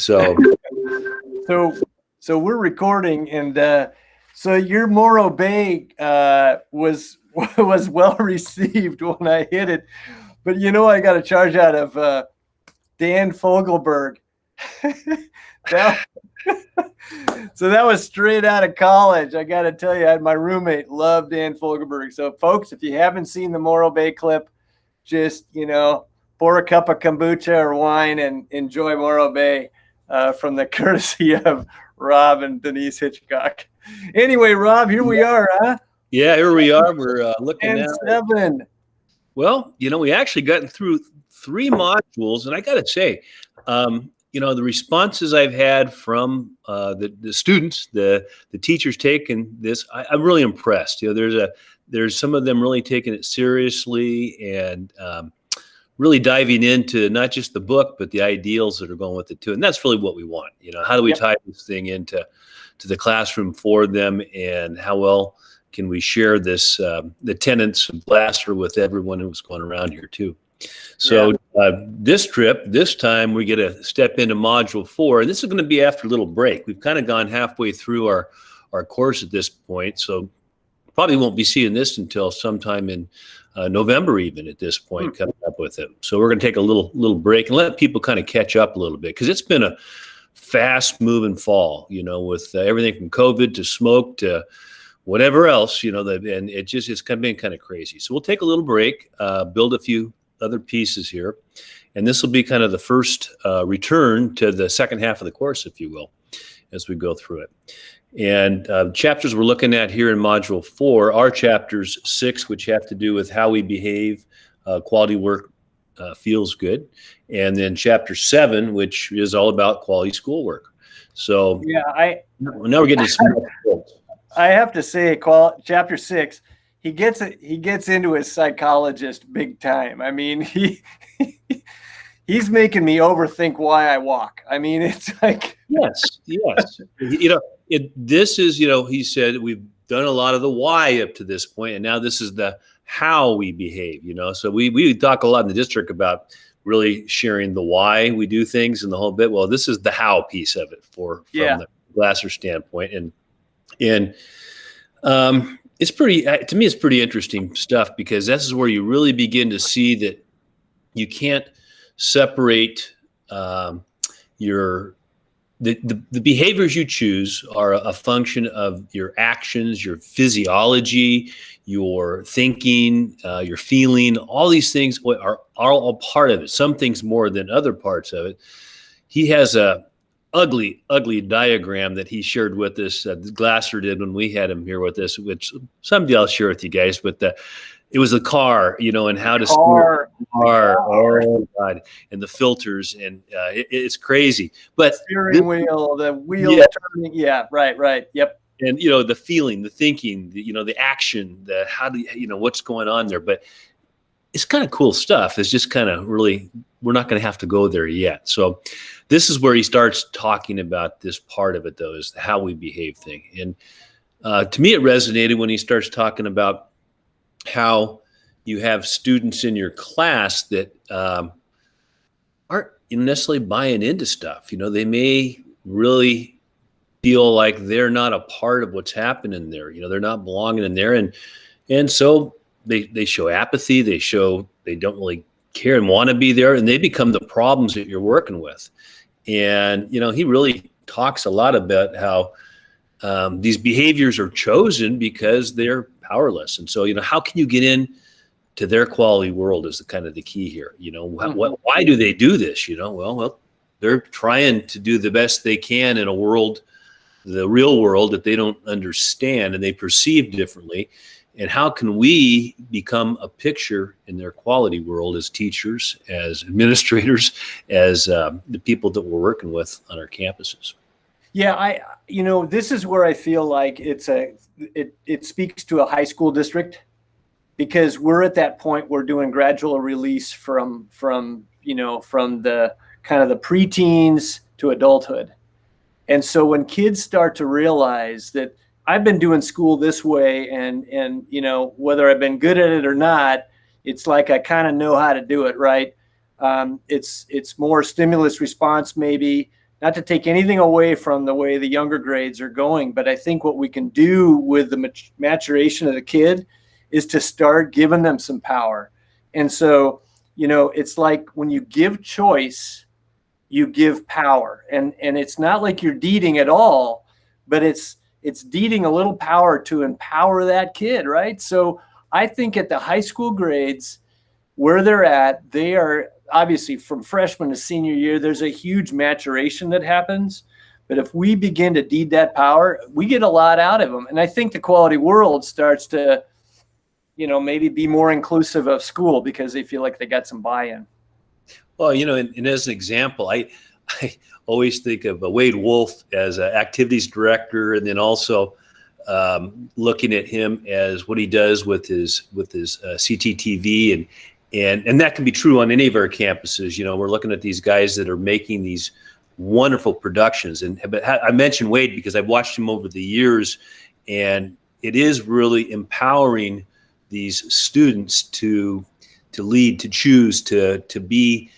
So, so we're recording, and so your Morro Bay was well received when I hit it, but I got a charge out of Dan Fogelberg. So that was straight out of college. I got to tell you, my roommate loved Dan Fogelberg. So, folks, if you haven't seen the Morro Bay clip, just pour a cup of kombucha or wine and enjoy Morro Bay from the courtesy of Rob and Denise Hitchcock. Anyway, Rob, here we are, huh? Yeah, here we are. We're looking at 7. Well, we actually gotten through 3 modules, and I got to say, the responses I've had from the students, the teachers taking this, I'm really impressed. There's some of them really taking it seriously and really diving into not just the book, but the ideals that are going with it too. And that's really what we want. How do we tie this thing into the classroom for them, and how well can we share this, the tenets of Glasser with everyone who's going around here too. So this time we get to step into module 4, and this is going to be after a little break. We've kind of gone halfway through our course at this point, so probably won't be seeing this until sometime in November even at this point, coming up with it. So we're going to take a little break and let people kind of catch up a little bit, because it's been a fast moving fall, with everything from COVID to smoke to whatever else, and it's been kind of crazy. So we'll take a little break, build a few other pieces here, and this will be kind of the first return to the second half of the course, if you will, as we go through it. And chapters we're looking at here in module 4 are chapters 6, which have to do with how we behave, quality work feels good, and then chapter 7, which is all about quality schoolwork. So now we're getting to some. I have to say, chapter 6, he gets into his psychologist big time. I mean, he's making me overthink why I walk. I mean, it's like yes. This is, he said we've done a lot of the why up to this point, and now this is the how we behave. So we talk a lot in the district about really sharing the why we do things and the whole bit. Well, this is the how piece of it from the Glasser standpoint, and it's pretty, to me, it's pretty interesting stuff, because this is where you really begin to see that you can't separate the behaviors you choose are a function of your actions, your physiology, your thinking, your feeling. All these things are all part of it. Some things more than other parts of it. He has a ugly diagram that he shared with us. Glasser did when we had him here with us, which someday I'll share with you guys. But it was the car, and how to steer the car. Oh God, and the filters, and it's crazy. But steering wheel, the wheel turning. Yeah, right. Yep. And the feeling, the thinking, the action, the how do what's going on there. But it's kind of cool stuff. It's just kind of really, we're not going to have to go there yet. So this is where he starts talking about this part of it, though, is how we behave thing. And to me, it resonated when he starts talking about how you have students in your class that aren't necessarily buying into stuff. They may really feel like they're not a part of what's happening there. They're not belonging in there. And so they show apathy. They show they don't really care and want to be there, and they become the problems that you're working with. And, he really talks a lot about how these behaviors are chosen because they're powerless. And so, how can you get in to their quality world is kind of the key here. Why do they do this? Well, they're trying to do the best they can in a world, the real world, that they don't understand and they perceive differently. And how can we become a picture in their quality world as teachers, as administrators, as the people that we're working with on our campuses? Yeah, this is where I feel like it speaks to a high school district, because we're at that point we're doing gradual release from the kind of the preteens to adulthood. And so when kids start to realize that I've been doing school this way, and whether I've been good at it or not, it's like I kind of know how to do it, right? It's more stimulus response maybe, not to take anything away from the way the younger grades are going, but I think what we can do with the maturation of the kid is to start giving them some power. And so, it's like when you give choice, you give power, and it's not like you're deeding at all, but it's deeding a little power to empower that kid, right? So I think at the high school grades where they're at, they are obviously from freshman to senior year, there's a huge maturation that happens. But if we begin to deed that power, we get a lot out of them. And I think the quality world starts to, maybe be more inclusive of school because they feel like they got some buy-in. Well, and as an example, I always think of Wade Wolf as an activities director, and then also looking at him as what he does with his CTTV, and that can be true on any of our campuses. We're looking at these guys that are making these wonderful productions, but I mentioned Wade because I've watched him over the years, and it is really empowering these students to lead, to choose, to be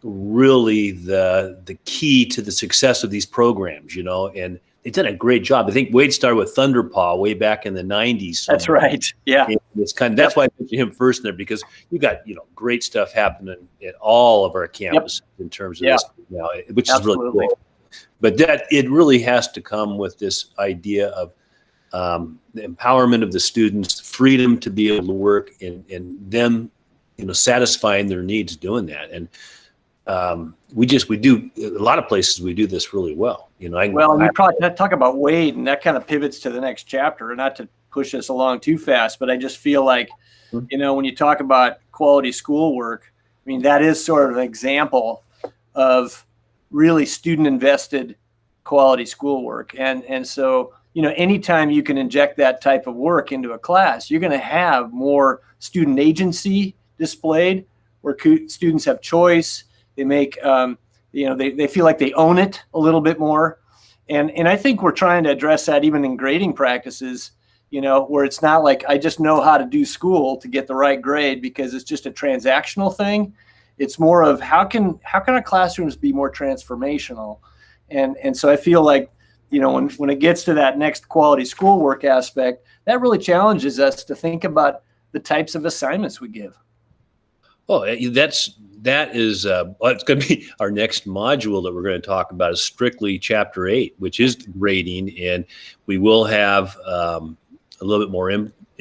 really the key to the success of these programs, and they've done a great job. I think Wade started with Thunderpaw way back in the 90s. That's right. Yeah. That's why I mentioned him first there, because you got, great stuff happening at all of our campuses in terms of this now, which is really cool. But that it really has to come with this idea of the empowerment of the students, freedom to be able to work, and them, satisfying their needs doing that. And we do a lot of places we do this really well. You probably talk about Wade, and that kind of pivots to the next chapter. Not to push us along too fast, but I just feel like, when you talk about quality schoolwork, that is sort of an example of really student invested quality schoolwork. And so, anytime you can inject that type of work into a class, you're going to have more student agency displayed, where students have choice. They make, they feel like they own it a little bit more. And I think we're trying to address that even in grading practices, where it's not like I just know how to do school to get the right grade because it's just a transactional thing. It's more of how can our classrooms be more transformational? And so I feel like, when it gets to that next quality schoolwork aspect, that really challenges us to think about the types of assignments we give. Oh, that is it's going to be our next module that we're going to talk about is strictly Chapter 8, which is grading, and we will have a little bit more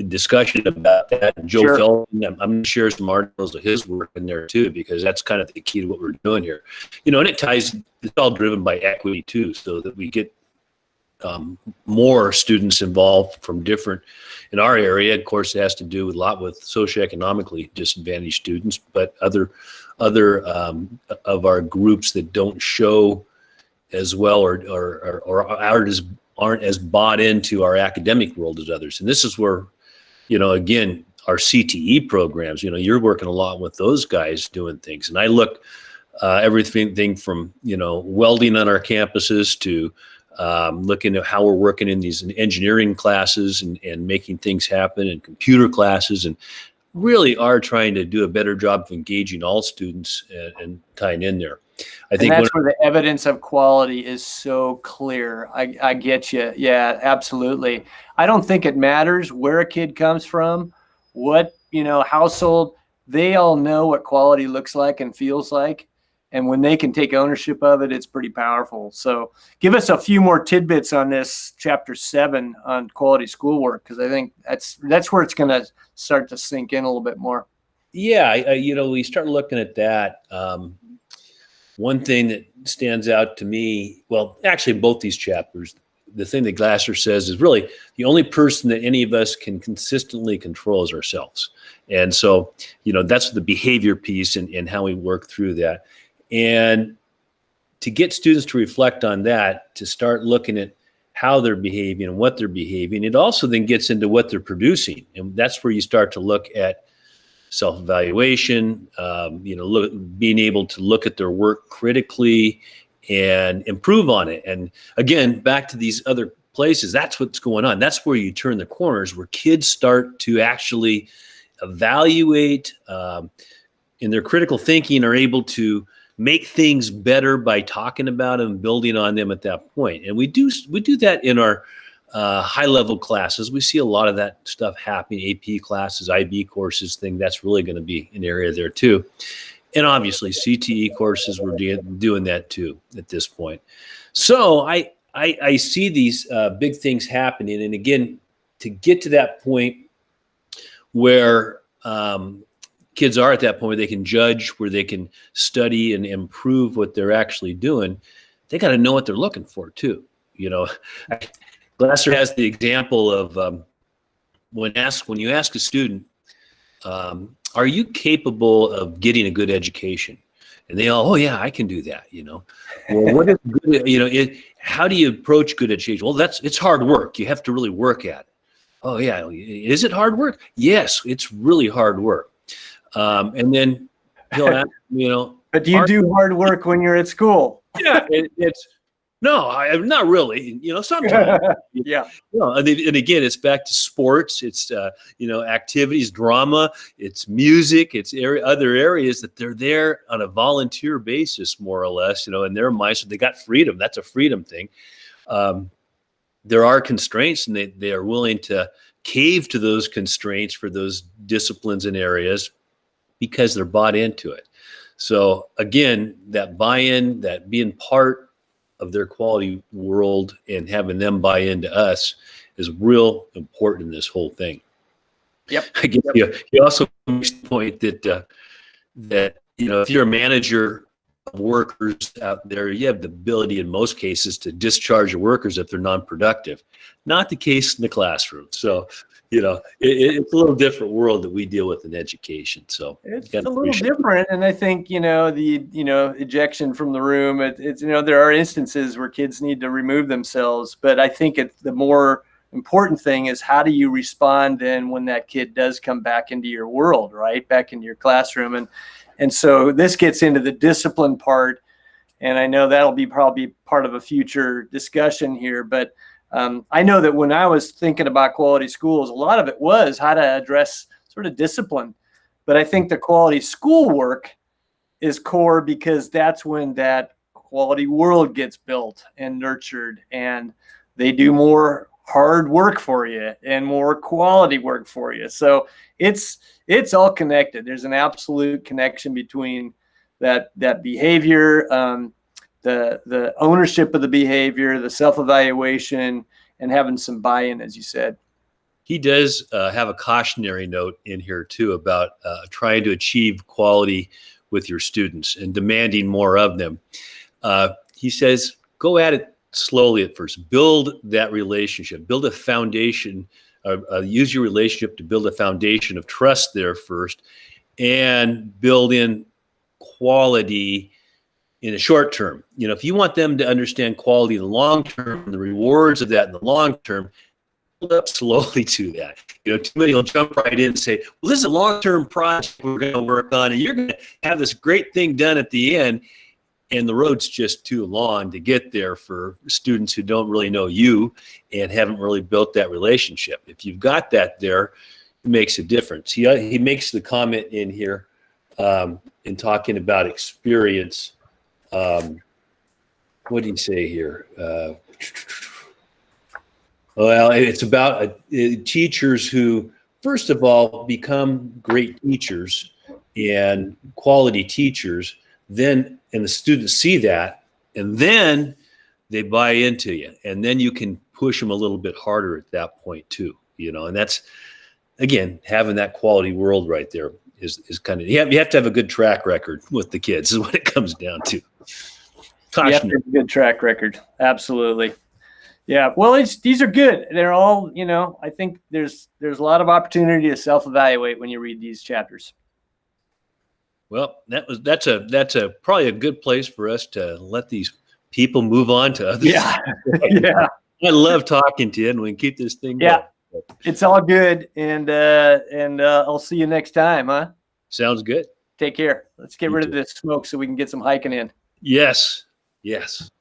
discussion about that. Joe Feldman, I'm going to share some articles of his work in there too, because that's kind of the key to what we're doing here. And it's all driven by equity too, so that we get more students involved from different, in our area, of course, it has to do a lot with socioeconomically disadvantaged students, but other of our groups that don't show as well or aren't as bought into our academic world as others. And this is where, again, our CTE programs, you're working a lot with those guys doing things. And I look everything from, welding on our campuses to looking at how we're working in these engineering classes and making things happen, and computer classes, and really are trying to do a better job of engaging all students and tying in there. I think that's where the evidence of quality is so clear. I get you. Yeah, absolutely. I don't think it matters where a kid comes from, what, household. They all know what quality looks like and feels like. And when they can take ownership of it, it's pretty powerful. So give us a few more tidbits on this Chapter 7 on quality schoolwork, because I think that's where it's going to start to sink in a little bit more. Yeah, we start looking at that. One thing that stands out to me, well, actually both these chapters, the thing that Glasser says is really the only person that any of us can consistently control is ourselves. And so, that's the behavior piece and how we work through that. And to get students to reflect on that, to start looking at how they're behaving and what they're behaving, it also then gets into what they're producing. And that's where you start to look at self-evaluation, being able to look at their work critically and improve on it. And again, back to these other places, that's what's going on. That's where you turn the corners, where kids start to actually evaluate in their critical thinking, are able to make things better by talking about them, building on them at that point. And we do that in our high level classes. We see a lot of that stuff happening, AP classes, IB courses, that's really going to be an area there too. And obviously CTE courses, we're doing that too at this point. So I see these big things happening. And again, to get to that point where kids are at that point where they can judge, where they can study and improve what they're actually doing, they got to know what they're looking for too. Glasser has the example of when you ask a student, are you capable of getting a good education? And they all, oh yeah, I can do that. Well, what is good? How do you approach good education? Well, it's hard work. You have to really work at it. Oh yeah, is it hard work? Yes, it's really hard work. And then he'll ask, But do you do hard work when you're at school? Yeah, not really. Sometimes. Yeah. And again, it's back to sports. It's activities, drama. It's music. It's other areas that they're there on a volunteer basis, more or less. In their minds, so they got freedom. That's a freedom thing. There are constraints, and they are willing to cave to those constraints for those disciplines and areas because they're bought into it. So again, that buy-in, that being part of their quality world and having them buy into us is real important in this whole thing. Yep. I guess you also makes the point that if you're a manager of workers out there, you have the ability in most cases to discharge your workers if they're non-productive. Not the case in the classroom. So it's a little different world that we deal with in education. So it's a little different, and I think the ejection from the room. It's there are instances where kids need to remove themselves, but I think the more important thing is how do you respond then when that kid does come back into your world, right, back into your classroom, and so this gets into the discipline part, and I know that'll be probably part of a future discussion here, but. I know that when I was thinking about quality schools, a lot of it was how to address sort of discipline. But I think the quality schoolwork is core because that's when that quality world gets built and nurtured, and they do more hard work for you and more quality work for you. So it's all connected. There's an absolute connection between that behavior, the ownership of the behavior, the self-evaluation, and having some buy-in, as you said. He does have a cautionary note in here too about trying to achieve quality with your students and demanding more of them. He says, go at it slowly at first. Build that relationship. Build a foundation. Use your relationship to build a foundation of trust there first, and build in quality in the short term. If you want them to understand quality in the long term, the rewards of that in the long term, build up slowly to that. Too many will jump right in and say, well, this is a long-term project we're going to work on, and you're going to have this great thing done at the end, and the road's just too long to get there for students who don't really know you and haven't really built that relationship. If you've got that there, it makes a difference. He makes the comment in here in talking about experience. What do you say here? Well, it's about teachers who, first of all, become great teachers and quality teachers, and the students see that, and then they buy into you, and then you can push them a little bit harder at that point too, and that's, again, having that quality world right there is kind of, you have to have a good track record with the kids is what it comes down to. You have to have a good track record. Absolutely. Yeah. Well, these are good. They're all, I think there's a lot of opportunity to self-evaluate when you read these chapters. Well, that's probably a good place for us to let these people move on to others. Yeah. Yeah. I love talking to you, and we can keep this thing going. It's all good. And I'll see you next time, huh? Sounds good. Take care. Let's get rid of this smoke so we can get some hiking in. Yes. Yes.